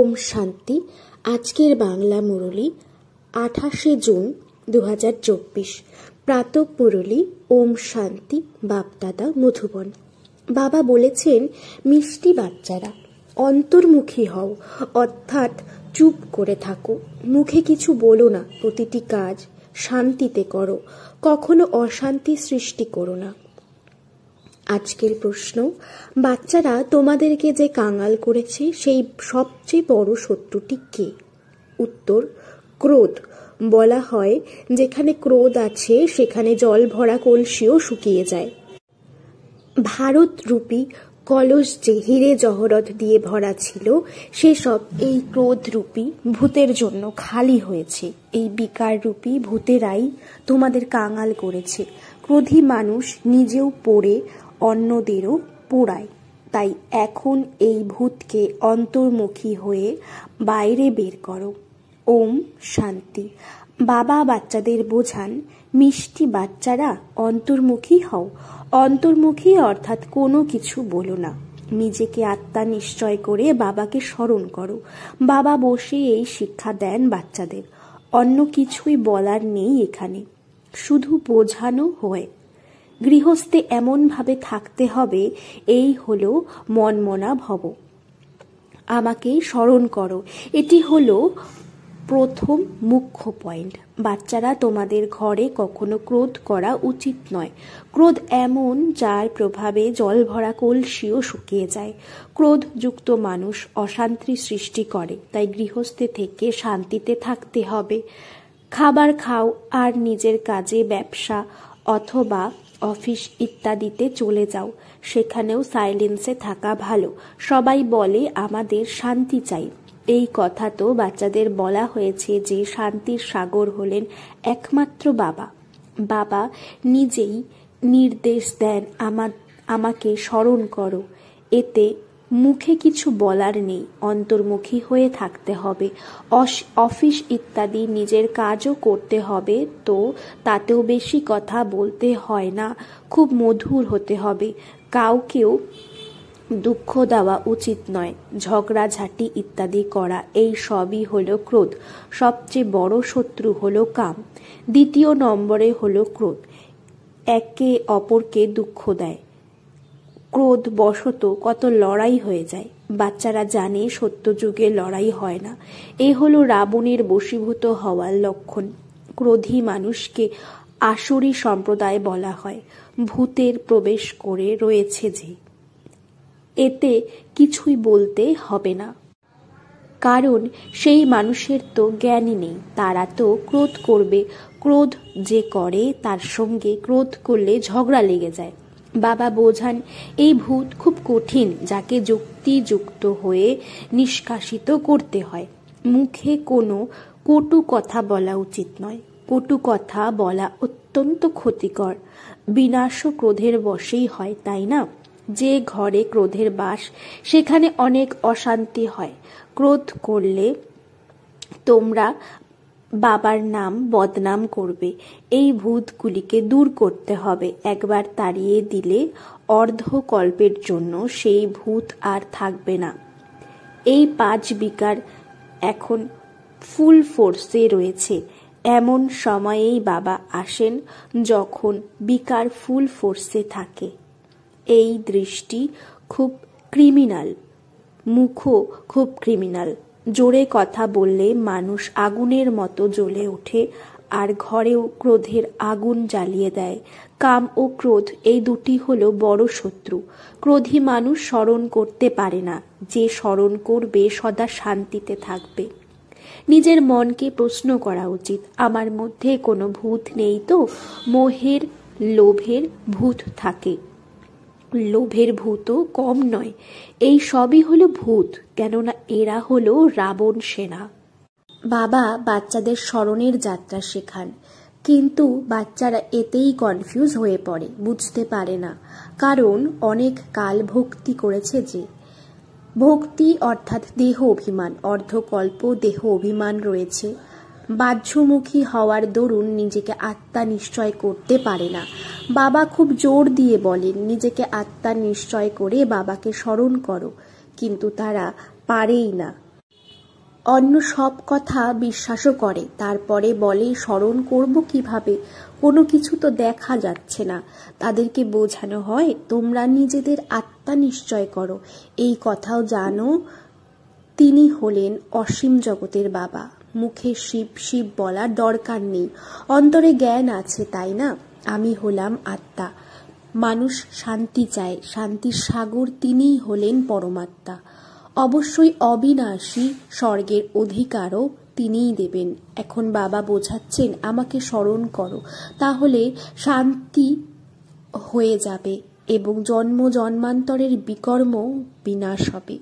ওম শান্তি। আজকের বাংলা মুরলী 28শে জুন 2024। প্রাতঃ মুরলী ওম শান্তি। বাপদাদা মধুবন। বাবা বলেছেন, মিষ্টি বাচ্চারা, অন্তর্মুখী হও, অর্থাৎ চুপ করে থাকো, মুখে কিছু বলো না, প্রতিটি কাজ শান্তিতে করো, কখনো অশান্তি সৃষ্টি করো না। আজকের প্রশ্ন, বাচ্চারা তোমাদেরকে যে কাঙাল করেছে সেই সবচেয়ে বড় শত্রুটি কে? উত্তর, ক্রোধ। বলা হয়, যেখানে ক্রোধ আছে সেখানে জল ভরা কলসিও শুকিয়ে যায়। ভারত রূপী কলস যে হীরে জহরত দিয়ে ভরা ছিল, সেসব এই ক্রোধ রূপী ভূতের জন্য খালি হয়েছে। এই বিকার রূপী ভূতেরাই তোমাদের কাঙাল করেছে। ক্রোধী মানুষ নিজেও পোড়ে, অন্যদেরও পোড়ায়। তাই এখন এই ভূতকে অন্তর্মুখী হয়ে বাইরে বের করো। ওম শান্তি। বাবা বাচ্চাদের বোঝান, মিষ্টি বাচ্চারা, অন্তর্মুখী হও। অন্তর্মুখী অর্থাৎ কোনো কিছু বলো না, নিজেকে আত্মা নিশ্চয় করে বাবাকে স্মরণ করো। বাবা বসে এই শিক্ষা দেন বাচ্চাদের। অন্য কিছুই বলার নেই এখানে, শুধু বোঝানো হয়। গৃহস্থে এমনভাবে থাকতে হবে, এই হলো মনমনা ভব, আমাকে স্মরণ করো। এটি হলো প্রথম মুখ্য পয়েন্ট। বাচ্চারা, তোমাদের ঘরে কখনো ক্রোধ করা উচিত নয়। ক্রোধ এমন যার প্রভাবে জল ভরা কলসিও শুকিয়ে যায়। ক্রোধযুক্ত মানুষ অশান্তি সৃষ্টি করে। তাই গৃহস্থে থেকে শান্তিতে থাকতে হবে। খাবার খাও আর নিজের কাজে, ব্যবসা অথবা অফিস ইত্যাদিতে চলে যাও। সেখানেও সাইলেন্সে থাকা ভালো। সবাই বলে আমাদের শান্তি চাই। এই কথা তো বাচ্চাদের বলা হয়েছে যে শান্তির সাগর হলেন একমাত্র বাবা। বাবা নিজেই নির্দেশ দেন, আমাকে স্মরণ করো। এতে মুখে কিছু বলার নেই, অন্তর্মুখী হয়ে থাকতে হবে। অফিস ইত্যাদি নিজের কাজও করতে হবে, তো তাতেও বেশি কথা বলতে হয় না, খুব মধুর হতে হবে। কাউকেও দুঃখ দেওয়া উচিত নয়। ঝগড়াঝাটি ইত্যাদি করা, এই সবই হলো ক্রোধ। সবচেয়ে বড় শত্রু হলো কাম। দ্বিতীয় নম্বরে হলো ক্রোধ, একে অপরকে দুঃখ দেয়। ক্রোধ বশত কত লড়াই হয়ে যায়। বাচ্চারা জানে সত্যযুগে লড়াই হয় না। এ হলো রাবণের বশীভূত হওয়ার লক্ষণ। ক্রোধী মানুষকে আসুরি সম্প্রদায় বলা হয়। ভূতের প্রবেশ করে রয়েছে যে, এতে কিছুই বলতে হবে না, কারণ সেই মানুষের তো জ্ঞানই নেই। তারা তো ক্রোধ করবে। ক্রোধ যে করে তার সঙ্গে ক্রোধ করলে ঝগড়া লেগে যায়। বাবা বোঝান, এই ভূত খুব কঠিন, যাকে যুক্তিযুক্ত হয়ে নিষ্কাশিত করতে হয়। মুখে কোনো কটু কথা বলা উচিত নয়। কটু কথা বলা অত্যন্ত ক্ষতিকর। বিনাশ ক্রোধের বশেই হয়, তাই না? যে ঘরে ক্রোধের বাস, সেখানে অনেক অশান্তি হয়। ক্রোধ করলে তোমরা বাবার নাম বদনাম করবে। এই ভূতগুলিকে দূর করতে হবে। একবার তাড়িয়ে দিলে অর্ধকল্পের জন্য সেই ভূত আর থাকবে না। এই 5 বিকার এখন ফুল ফোর্সে রয়েছে। এমন সময়েই বাবা আসেন যখন বিকার ফুল ফোর্সে থাকে। এই দৃষ্টি খুব ক্রিমিনাল, মুখও খুব ক্রিমিনাল। জোরে কথা বললে মানুষ আগুনের মতো জ্বলে ওঠে, আর ঘরেও ক্রোধের আগুন জ্বালিয়ে দেয়। কাম ও ক্রোধ, এই দুটি হলো বড় শত্রু। ক্রোধী মানুষ স্মরণ করতে পারে না। যে স্মরণ করবে সদা শান্তিতে থাকবে। নিজের মনকে প্রশ্ন করা উচিত, আমার মধ্যে কোনো ভূত নেই তো? মোহের, লোভের ভূত থাকে। লোভের ভূতও কম নয়। এই সবই হলো ভূত, কেননা এরা হলো রাবণ সেনা। বাবা বাচ্চাদের স্মরণের যাত্রা শেখান, কিন্তু বাচ্চারা এতেই কনফিউজ হয়ে পড়ে, বুঝতে পারে না। কারণ অনেক কাল ভক্তি করেছে যে। ভক্তি অর্থাৎ দেহ অভিমান, অর্ধকল্প দেহ অভিমান রয়েছে। বাহ্যমুখী হওয়ার দরুন নিজেকে আত্মা নিশ্চয় করতে পারে না। বাবা খুব জোর দিয়ে বলেন, নিজেকে আত্মা নিশ্চয় করে বাবাকে স্মরণ করো, কিন্তু তারা পারেই না। অন্য সব কথা বিশ্বাসও করে, তারপরে বলে স্মরণ করব কিভাবে, কোনো কিছু তো দেখা যাচ্ছে না। তাদেরকে বোঝানো হয় তোমরা নিজেদের আত্মা নিশ্চয় করো, এই কথাও জানো তিনি হলেন অসীম জগতের বাবা। মুখে শিব শিব বলার দরকার নেই, অন্তরে জ্ঞান আছে, তাই না? আমি হলাম আত্মা। মানুষ শান্তি চায়, শান্তির সাগর তিনিই হলেন পরমাত্মা। অবশ্যই অবিনাশী, স্বর্গের অধিকারও তিনিই দেবেন। এখন বাবা বোঝাচ্ছেন আমাকে স্মরণ করো, তাহলে শান্তি হয়ে যাবে এবং জন্ম জন্মান্তরের বিকর্ম বিনাশ হবে।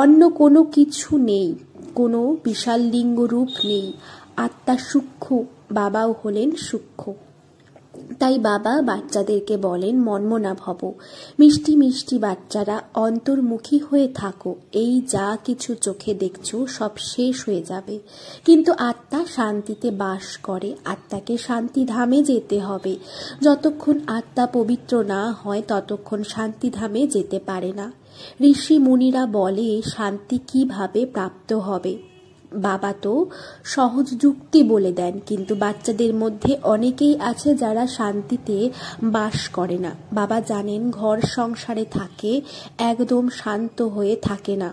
অন্য কোনো কিছু নেই, কোনো বিশাল লিঙ্গ রূপ নেই। আত্মা সূক্ষ্ম, বাবাও হলেন সূক্ষ্ম। তাই বাবা বাচ্চাদেরকে বলেন মনমনা ভব, মিষ্টি মিষ্টি বাচ্চারা অন্তর্মুখী হয়ে থাকো। এই যা কিছু চোখে দেখছো সব শেষ হয়ে যাবে, কিন্তু আত্মা শান্তিতে বাস করে। আত্মাকে শান্তিধামে যেতে হবে। যতক্ষণ আত্মা পবিত্র না হয় ততক্ষণ শান্তিধামে যেতে পারে না। ঋষি মুনিরা বলে শান্তি কিভাবে প্রাপ্ত হবে। বাবা তো সহজ যুক্তি বলে দেন, কিন্তু বাচ্চাদের মধ্যে অনেকেই আছে যারা শান্তিতে বাস করে না। বাবা জানেন ঘর সংসারে থাকে, একদম শান্ত হয়ে থাকে না।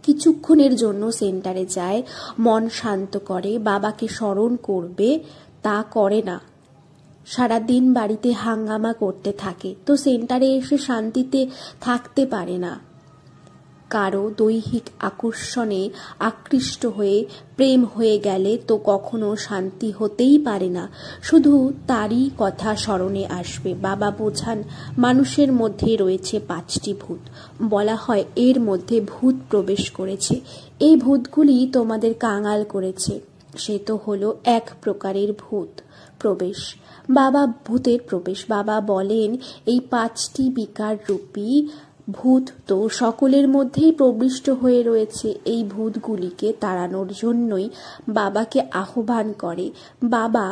কিছুক্ষণের জন্য সেন্টারে যায়, মন শান্ত করে, বাবাকে স্মরণ করবে, তা করে না। সারাদিন বাড়িতে হাঙ্গামা করতে থাকে, তো সেন্টারে এসে শান্তিতে থাকতে পারে না। কারো দৈহিক আকর্ষণে আকৃষ্ট হয়ে প্রেম হয়ে গেলে তো কখনো শান্তি হতেই পারে না, শুধু তারই কথা স্মরণে আসবে। বাবা বোঝান মানুষের মধ্যে রয়েছে 5টি ভূত। বলা হয় এর মধ্যে ভূত প্রবেশ করেছে, এই ভূতগুলি তোমাদের কাঙাল করেছে। সে তো হলো এক প্রকারের ভূত প্রবেশ, বাবা ভূতের প্রবেশ। বাবা বলেন এই 5টি বিকার রূপী ভূত তো সকলের মধ্যেই প্রবিষ্ট হয়ে রয়েছে। এই ভূতগুলিকে তাড়ানোর জন্যই বাবাকে আহ্বান করে, বাবা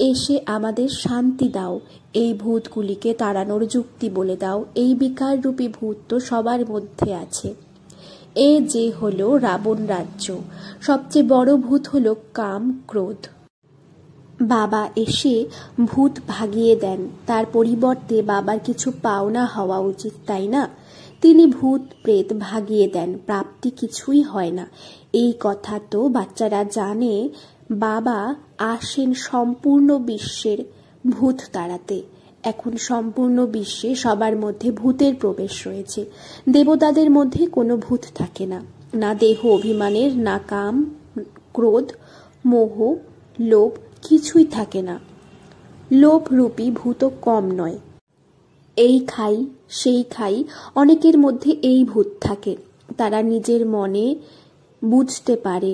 এসে আমাদের শান্তি দাও, এই ভূতগুলিকে তাড়ানোর যুক্তি বলে দাও। এই বিকার রূপী ভূত তো সবার মধ্যে আছে। এ যে হলো রাবণ রাজ্য, সবচেয়ে বড় ভূত হলো কাম ক্রোধ। বাবা এসে ভূত ভাগিয়ে দেন, তার পরিবর্তে বাবার কিছু পাওনা হওয়া উচিত, তাই না? তিনি ভূত প্রেত ভাগিয়ে দেন, প্রাপ্তি কিছুই হয় না। এই কথা তো বাচ্চারা জানে। বাবা আসেন সম্পূর্ণ বিশ্বের ভূত তাড়াতে। এখন সম্পূর্ণ বিশ্বে সবার মধ্যে ভূতের প্রবেশ রয়েছে। দেবতাদের মধ্যে কোনো ভূত থাকে না, না দেহ অভিমানের, না কাম ক্রোধ মোহ লোভ, কিছুই থাকে না। লোভ রূপী ভূত কম নয়। এই খাই সেই খাই, অনেকের মধ্যে এই ভূত থাকে। তারা নিজের মনে বুঝতে পারে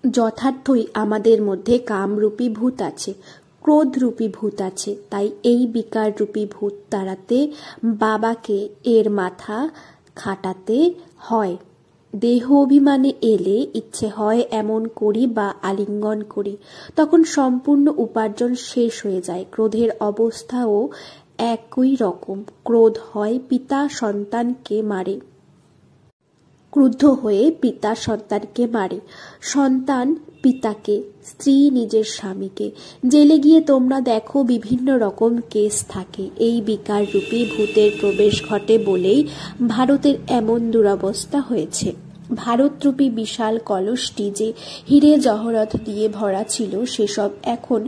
যথার্থই আমাদের মধ্যে কামরূপী ভূত আছে, ক্রোধরূপী ভূত আছে। তাই এই বিকার রূপী ভূত তাড়াতে বাবাকে এর মাথা খাটাতে হয়। দেহ অভিমানে এলে ইচ্ছে হয় এমন করি বা আলিঙ্গন করি, তখন সম্পূর্ণ উপার্জন শেষ হয়ে যায়। ক্রোধের অবস্থাও একই রকম। ক্রোধ হয় পিতা সন্তানকে মারে, ক্রুদ্ধ হয়ে পিতা সন্তানকে মারে, সন্তান পিতাকে, স্ত্রী নিজের স্বামীকে। জেলে গিয়ে তোমরা দেখো বিভিন্ন রকম কেস থাকে। এই বিকার রূপী ভূতের প্রবেশ ঘটে বলেই ভারতের এমন দুরবস্থা হয়েছে। ভারতরূপী বিশাল কলসটি যে হীরে জহরত দিয়ে ভরা ছিল, সেসব এখন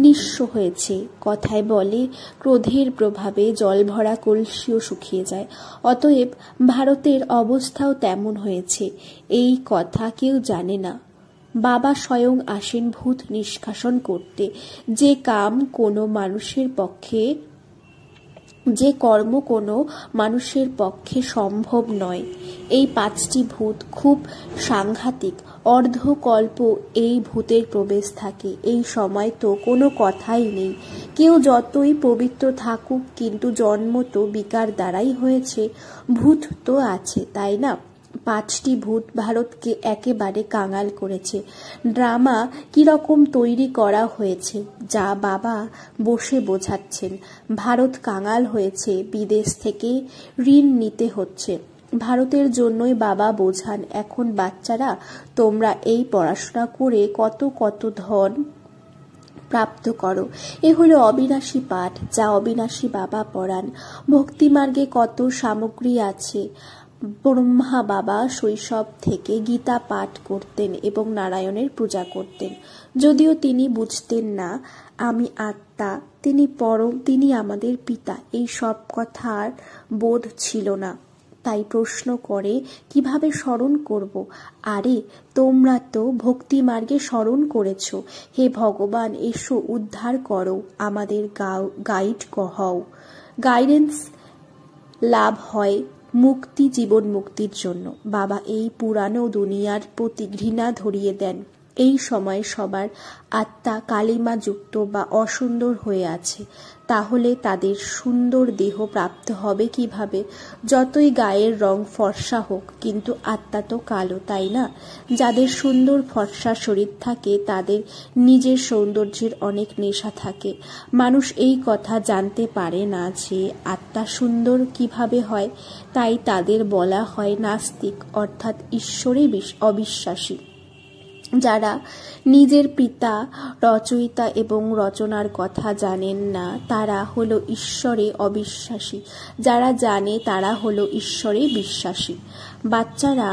নিঃস্ব হয়েছে। কথায় বলে ক্রোধের প্রভাবে জল ভরা কলসিও শুকিয়ে যায়। অতএব ভারতের অবস্থাও তেমন হয়েছে। এই কথা কেউ জানে না। বাবা স্বয়ং আসেন ভূত নিষ্কাশন করতে। যে কাম কোনো মানুষের পক্ষে, যে কর্ম কোনো মানুষের পক্ষে সম্ভব নয়। এই 5টি ভূত খুব সাংঘাতিক। অর্ধকল্প এই ভূতের প্রবেশ থাকে। এই সময় তো কোনো কথাই নেই। কেউ যতই পবিত্র থাকুক, কিন্তু জন্ম তো বিকার দ্বারাই হয়েছে। ভূত তো আছে, তাই না? 5টি ভূত ভারতকে একেবারে কাঙাল করেছে। ড্রামা কিরকম তৈরি করা হয়েছে, যা বাবা বসে বোঝাচ্ছেন। ভারত কাঙাল হয়েছে, বিদেশ থেকে ঋণ নিতে হচ্ছে। ভারতের জন্যই বাবা বোঝান। এখন বাচ্চারা, তোমরা এই পড়াশোনা করে কত কত ধন প্রাপ্ত করো। এ হলো অবিনাশী পাঠ, যা অবিনাশী বাবা পড়ান। ভক্তিমার্গে কত সামগ্রী আছে। ব্রহ্মা বাবা শৈশব থেকে গীতা পাঠ করতেন এবং নারায়ণের পূজা করতেন। যদিও তিনি বুঝতেন না আমি আত্মা, তিনি আমাদের পিতা, এই সব কথার বোধ ছিল না। তাই প্রশ্ন করে কিভাবে স্মরণ করব। আরে তোমরা তো ভক্তি মার্গে স্মরণ করেছ। হে ভগবান, এসো উদ্ধার করো, আমাদের গাইড হও। গাইডেন্স লাভ হয় মুক্তি, জীবন মুক্তির জন্য। বাবা এই পুরানো দুনিয়ার প্রতি ঘৃণা ধরিয়ে দেন। এই সময় সবার আত্মা কালিমা যুক্ত বা অসুন্দর হয়ে আছে, তাহলে তাদের সুন্দর দেহ প্রাপ্ত হবে কিভাবে? যতই গায়ের রং ফর্সা হোক, কিন্তু আত্মা তো কালো, তাই না? যাদের সুন্দর ফর্সা শরীর থাকে তাদের নিজের সৌন্দর্যের অনেক নেশা থাকে। মানুষ এই কথা জানতে পারে না যে আত্মা সুন্দর কিভাবে হয়, তাই তাদের বলা হয় নাস্তিক, অর্থাৎ ঈশ্বরে অবিশ্বাসী। যারা নিজের পিতা, রচয়িতা এবং রচনার কথা জানেন না, তারা হলো ঈশ্বরে অবিশ্বাসী। যারা জানে তারা হলো ঈশ্বরে বিশ্বাসী। বাচ্চারা,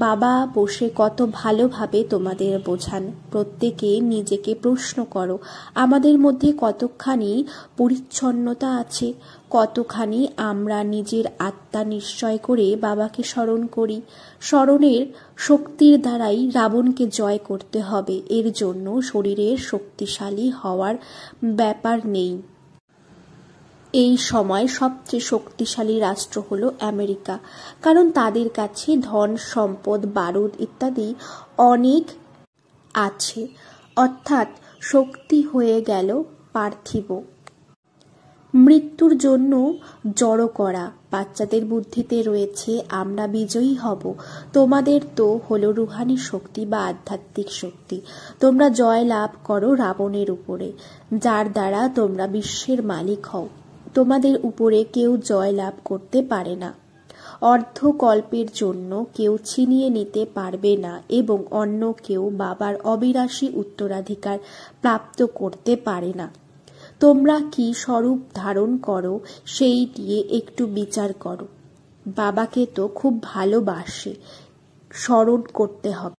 বাবা বসে কত ভালোভাবে তোমাদের বোঝান। প্রত্যেকে নিজেকে প্রশ্ন করো, আমাদের মধ্যে কতখানি পরিচ্ছন্নতা আছে, কতখানি আমরা নিজের আত্মা নিশ্চয় করে বাবাকে স্মরণ করি। স্মরণের শক্তির দ্বারাই রাবণকে জয় করতে হবে। এর জন্য শরীরের শক্তিশালী হওয়ার ব্যাপার নেই। এই সময় সবচেয়ে শক্তিশালী রাষ্ট্র হলো আমেরিকা, কারণ তাদের কাছে ধন সম্পদ, বারুদ ইত্যাদি অনেক আছে, অর্থাৎ শক্তি হয়ে গেল পার্থিব। মৃত্যুর জন্য জড়ো করা। বাচ্চাদের বুদ্ধিতে রয়েছে আমরা বিজয়ী হব। তোমাদের তো হলো রুহানি শক্তি বা আধ্যাত্মিক শক্তি। তোমরা জয় লাভ করো রাবণের উপরে, যার দ্বারা তোমরা বিশ্বের মালিক হও। তোমাদের উপরে কেউ জয় লাভ করতে পারে না। অর্ধকল্পের জন্য কেউ ছিনিয়ে নিতে পারবে না এবং অন্য কেউ বাবার অবিনাশী উত্তরাধিকার প্রাপ্ত করতে পারে না। তোমরা কি স্বরূপ ধারণ করো সেই দিয়ে একটু বিচার করো। বাবাকে তো খুব ভালোবাসে, স্মরণ করতে হবে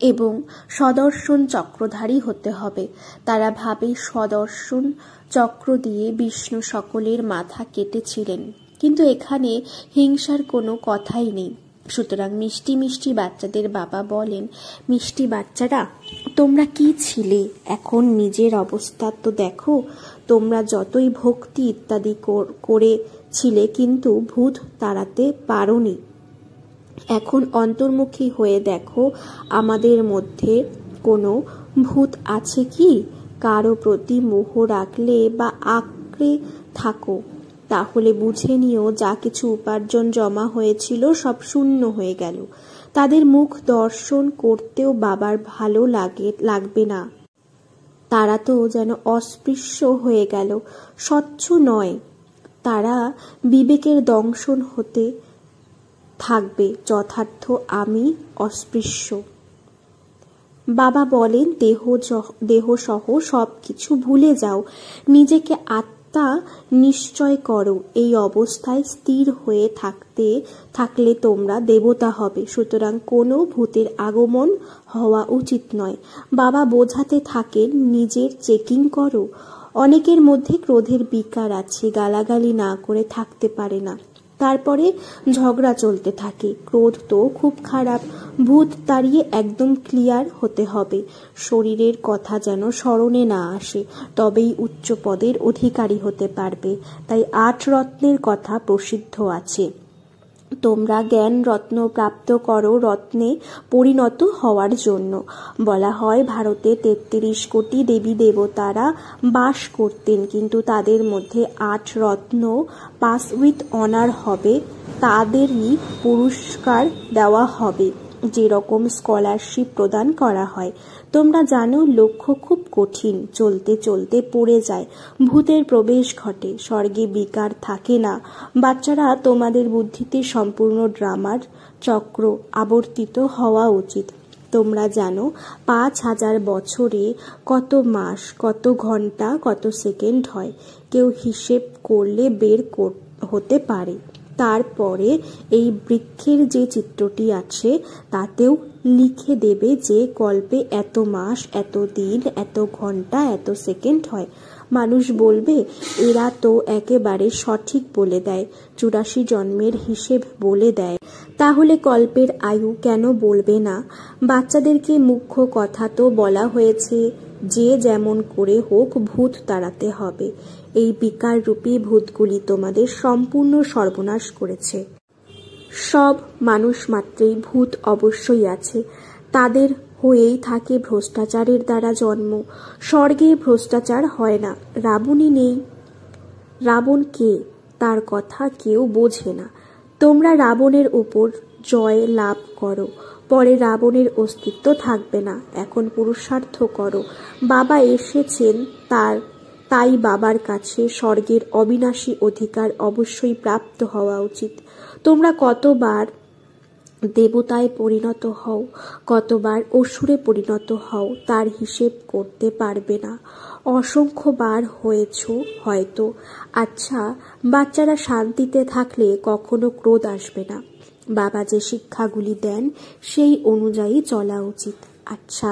এবং সদর্শন চক্রধারী হতে হবে। তারা ভাবে সদর্শন চক্র দিয়ে বিষ্ণু সকলের মাথা কেটেছিলেন, কিন্তু এখানে হিংসার কোনো কথাই নেই। সুতরাং মিষ্টি মিষ্টি বাচ্চাদের বাবা বলেন, মিষ্টি বাচ্চারা, তোমরা কি ছিলে, এখন নিজের অবস্থা তো দেখো। তোমরা যতই ভক্তি ইত্যাদি করেছিলে, কিন্তু ভূত তাড়াতে পারোনি। এখন অন্তর্মুখী হয়ে দেখো, আমাদের মধ্যে কোনো ভূত আছে কি? কারো প্রতি মোহ রাখলে বা আঁকড়ে থাকো, তাহলে বুঝে নিও যা কিছু উপার্জন জমা হয়েছিল সব শূন্য হয়ে গেল। তাদের মুখ দর্শন করতেও বাবার ভালো লাগবে না। তারা তো যেন অস্পৃশ্য হয়ে গেল, স্বচ্ছ নয়। তারা বিবেকের দংশন হতে থাকবে। যথার্থ আমি অস্পৃশ্য। বাবা বলেন, দেহ সহ সব কিছু ভুলে যাও, নিজেকে আত্মা নিশ্চয় করো। এই অবস্থায় স্থির হয়ে থাকলে তোমরা দেবতা হবে। সুতরাং কোনো ভূতের আগমন হওয়া উচিত নয়। বাবা বোঝাতে থাকেন, নিজের চেকিং করো। অনেকের মধ্যে ক্রোধের বিকার আছে, গালাগালি না করে থাকতে পারে না, তারপরে ঝগড়া চলতে থাকে। ক্রোধ তো খুব খারাপ। ভূত তাড়িয়ে একদম ক্লিয়ার হতে হবে। শরীরের কথা যেন স্মরণে না আসে, তবেই উচ্চ পদের অধিকারী হতে পারবে। তাই 8 রত্নের কথা প্রসিদ্ধ আছে। তোমরা জ্ঞান রত্ন প্রাপ্ত করো রত্নে পরিণত হওয়ার জন্য। বলা হয় ভারতে 33 কোটি দেবী দেবতারা বাস করতেন, কিন্তু তাদের মধ্যে 8 রত্ন পাস উইথ অনার হবে, তাদেরই পুরস্কার দেওয়া হবে। যেরকম স্কলারশিপ প্রদান করা হয়। তোমরা জানো লক্ষ্য খুব কঠিন, চলতে চলতে পড়ে যায়, ভূতের প্রবেশ ঘটে, স্বর্গে বিকার থাকে না। বাচ্চারা, তোমাদের বুদ্ধিতে সম্পূর্ণ ড্রামার চক্র আবর্তিত হওয়া উচিত। তোমরা জানো 5000 বছরে কত মাস, কত ঘন্টা, কত সেকেন্ড হয়, কেউ হিসেব করলে বের হতে পারে। তারপরে এই বৃক্ষের যে চিত্রটি আছে তাতেও লিখে দেবে যে কল্পে এত মাস, এত দিন, এত ঘন্টা, এত সেকেন্ড হয়। মানুষ বলবে, এরা তো একেবারে সঠিক বলে দেয়, 84 জন্মের হিসেব বলে দেয়, তাহলে কল্পের আয়ু কেন বলবে না? বাচ্চাদেরকে মুখ্য কথা তো বলা হয়েছে, যে যেমন করে হোক ভূত তাড়াতে হবে। এই বিকাররূপী ভূতগুলি তোমাদের সম্পূর্ণ সর্বনাশ করেছে। সব মানুষ মাত্রেই ভূত অবশ্যই আছে, তাদের হয়েই থাকে ভ্রষ্টাচারের দ্বারা জন্ম। স্বর্গে ভ্রষ্টাচার হয় না। রাবণই নেই। রাবণ কে, তার কথা কেউ বোঝে না। তোমরা রাবণের উপর জয় লাভ করো, পরে রাবণের অস্তিত্ব থাকবে না। এখন পুরুষার্থ করো। বাবা এসেছেন, তাই বাবার কাছে স্বর্গের অবিনাশী অধিকার অবশ্যই প্রাপ্ত হওয়া উচিত। তোমরা কতবার দেবতায় পরিণত হও, কতবার অসুরে পরিণত হও, তার হিসেব করতে পারবে না। অসংখ্যবার হয়েছ হয়তো। আচ্ছা, বাচ্চারা শান্তিতে থাকলে কখনো ক্রোধ আসবে না। বাবা যে শিক্ষাগুলি দেন সেই অনুযায়ী চলা উচিত। আচ্ছা,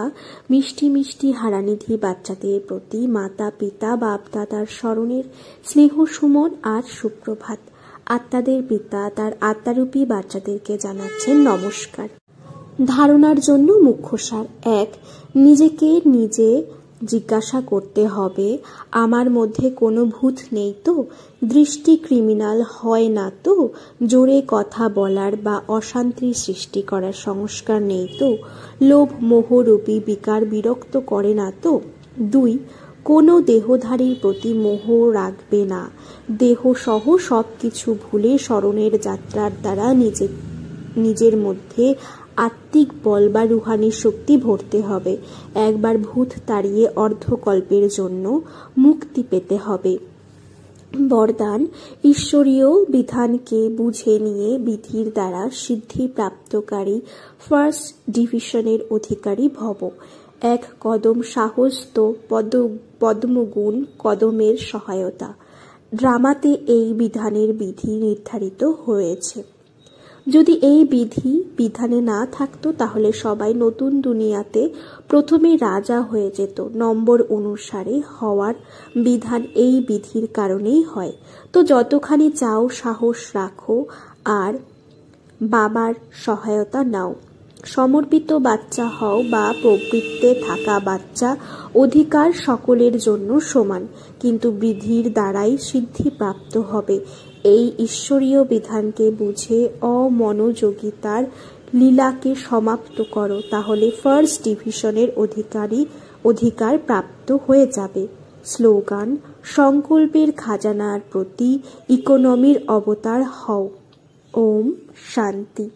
মিষ্টি মিষ্টি হারানিধি বাচ্চাদের প্রতি মাতা পিতা বাপ দাদার স্মরণের স্নেহ সুমন আর সুপ্রভাত। আত্মাদের পিতা তার আত্মারূপী বাচ্চাদেরকে জানাচ্ছেন নমস্কার। ধারণার জন্য মুখ্য সার: 1. নিজেকে নিজে জিজ্ঞাসা করতে হবে, আমার মধ্যে কোনো ভূত নেই তো? দৃষ্টি ক্রিমিনাল হয় না তো? জোরে কথা বলার বা অশান্তি সৃষ্টি করার সংস্কার নেই তো? লোভ মোহরূপী বিকার বিরক্ত করে না তো? 2. কোনো দেহধারীর প্রতি মোহ রাখবে না। দেহ সহ সব কিছু ভুলে স্মরণের যাত্রার দ্বারা নিজের মধ্যে আত্মিক বল বা রুহানি শক্তি ভরতে হবে। একবার ভূত তাড়িয়ে অর্ধকল্পের জন্য মুক্তি পেতে হবে। বরদান: ঈশ্বরীয় বিধানকে বুঝে নিয়ে বিধির দ্বারা সিদ্ধি প্রাপ্তকারী ফার্স্ট ডিভিশনের অধিকারী ভব। 1 কদম সাহস তো পদ্মগুণ কদমের সহায়তা। ড্রামাতে এই বিধানের বিধি নির্ধারিত হয়েছে। যদি এই বিধানে না থাকতো তাহলে সবাই নতুন দুনিয়াতে প্রথমে রাজা হয়ে যেত। নম্বর অনুসারে হওয়ার বিধান এই বিধির কারণেই হয়। তো যতখানি চাও সাহস রাখো আর বাবার সহায়তা নাও। সমর্পিত বাচ্চা হও বা প্রবৃত্তে থাকা বাচ্চা, অধিকার সকলের জন্য সমান, কিন্তু বিধির দ্বারাই সিদ্ধি প্রাপ্ত হবে। এই ঈশ্বরীয় বিধানকে বুঝে অমনোযোগিতার লীলাকে সমাপ্ত করো, তাহলে ফার্স্ট ডিভিশনের অধিকার প্রাপ্ত হয়ে যাবে। স্লোগান: সংকল্পের খাজানার প্রতি ইকোনমির অবতার হও। ওম শান্তি।